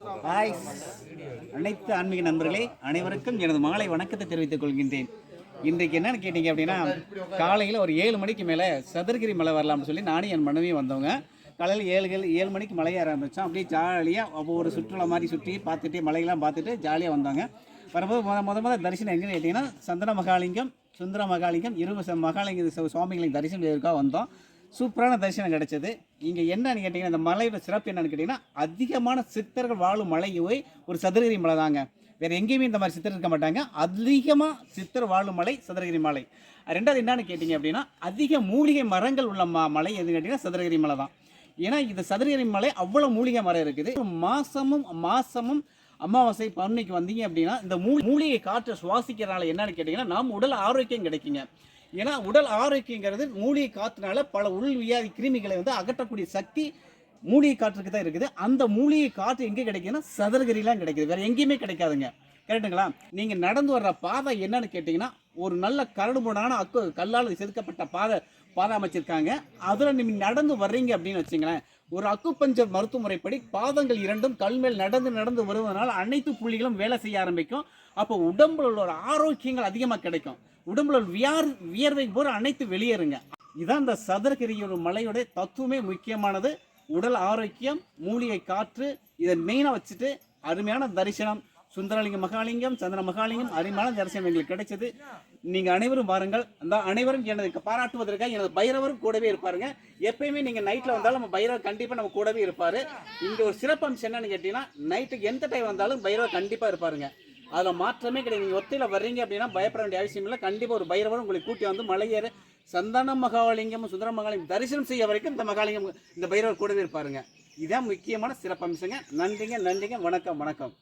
Hi அனைத்து ஆன்மீக நண்பர்களே, அனைவருக்கும் எனது மாலை வணக்கத்தை தெரிவித்துக் கொள்கின்றேன். இன்றைக்கு என்னன்னு கேட்டிங்க அப்படின்னா, காலையில் ஒரு 7 மணிக்கு மேலே சதுரகிரி மலை வரலாம்னு சொல்லி நானும் என் மனைவியும் வந்தவங்க. காலையில் 7 மணிக்கு மலையை ஆரம்பித்தோம். அப்படியே ஜாலியாக அப்போ ஒரு சுற்றுலா மாதிரி சுற்றி பார்த்துட்டு மலையெல்லாம் பார்த்துட்டு ஜாலியாக வந்தாங்க. வரும்போது முத தரிசனம் எங்கேன்னு கேட்டிங்கன்னா, சந்தன மகாலிங்கம், சுந்தர மகாலிங்கம், மகாலிங்க சுவாமிகளின் தரிசனம் எதுக்காக வந்தோம். சூப்பரான தரிசனம் கிடைச்சது. இங்கே என்னன்னு கேட்டிங்கன்னா, இந்த மலையோட சிறப்பு என்னன்னு கேட்டிங்கன்னா, அதிகமான சித்தர்கள் வாழும் மலையை ஒரு சதுரகிரி மலை தாங்க. வேறு எங்கேயுமே இந்த மாதிரி சித்தர் இருக்க மாட்டாங்க. அதிகமாக சித்தர் வாழும் மலை சதுரகிரி மலை. ரெண்டாவது என்னன்னு கேட்டிங்க அப்படின்னா, அதிக மூலிகை மரங்கள் உள்ள மலை எதுன்னு கேட்டிங்கன்னா சதுரகிரி மலை தான். ஏன்னா இந்த சதுரகிரி மலை அவ்வளோ மூலிகை மரம் இருக்குது. மாசமும் அமாவாசை பௌர்ணமிக்கு வந்தீங்க அப்படின்னா இந்த மூலிகை காற்றை சுவாசிக்கிறதுனால என்னன்னு கேட்டிங்கன்னா, நாம் உடல் ஆரோக்கியம் கிடைக்குங்க. ஏன்னா உடல் ஆரோக்கியங்கிறது மூலிகை காற்றுனால பல உள் வியாதி கிருமிகளை அகற்றக்கூடிய சக்தி மூலிகை காற்றுக்கு தான் இருக்குது. அந்த மூலிகை காற்று எங்கே கிடைக்குதுன்னா சதுரகிரிலாம் கிடைக்குது, வேற எங்கேயுமே கிடைக்காதுங்க. கரெக்டுங்களா? நீங்கள் நடந்து வர்ற பாதை என்னன்னு கேட்டிங்கன்னா, ஒரு நல்ல கரடுமுடான கல்லால் செதுக்கப்பட்ட பாதை அமைச்சிருக்காங்க. அதில் நீங்கள் நடந்து வர்றீங்க அப்படின்னு வச்சிங்களேன், ஒரு அக்குபஞ்சர் மருத்துவ முறைப்படி பாதங்கள் இரண்டும் கல்மேல் நடந்து வருவதனால் அனைத்து புள்ளிகளும் வேலை செய்ய ஆரம்பிக்கும். அப்போ உடம்புல உள்ள ஆரோக்கியங்கள் அதிகமாக கிடைக்கும். உடம்புல வியர்வை போற அனைத்து வெளியேறுங்க. இதான் இந்த சதுரகிரியோட மலையோட தத்துவமே முக்கியமானது. உடல் ஆரோக்கியம், மூலிகை காற்று, இதை மெயினாக வச்சுட்டு அருமையான தரிசனம். சுந்தரலிங்க மகாலிங்கம், சந்திர மகாலிங்கம், அருமையான தரிசனம் எங்களுக்கு கிடைச்சது. நீங்கள் அனைவரும் பாருங்கள். அந்த அனைவரும் எனக்கு பாராட்டுவதற்காக எனது பைரவரும் கூடவே இருப்பாருங்க. எப்பயுமே நீங்கள் நைட்டில் வந்தாலும் நம்ம பைரவர் கண்டிப்பாக நம்ம கூடவே இருப்பார். இங்கே ஒரு சிறப்பம்சம் என்னன்னு கேட்டிங்கன்னா, நைட்டுக்கு எந்த டைம் வந்தாலும் பைரவர் கண்டிப்பாக இருப்பாருங்க. அதில் மாற்றமே கிடையாது. நீங்கள் ஒத்தையில் வர்றீங்க அப்படின்னா பயப்பட வேண்டிய அவசியம் இல்லை. கண்டிப்பாக ஒரு பைரவரும் உங்களை கூட்டி வந்து மலையேற சந்தன மகாலிங்கம், சுந்தர மகாலிங்கம் தரிசனம் செய்ய வரைக்கும் இந்த மகாலிங்கம் இந்த பைரவர் கூடவே இருப்பாருங்க. இதுதான் முக்கியமான சிறப்பம்சங்க. நன்றிங்க, வணக்கம்.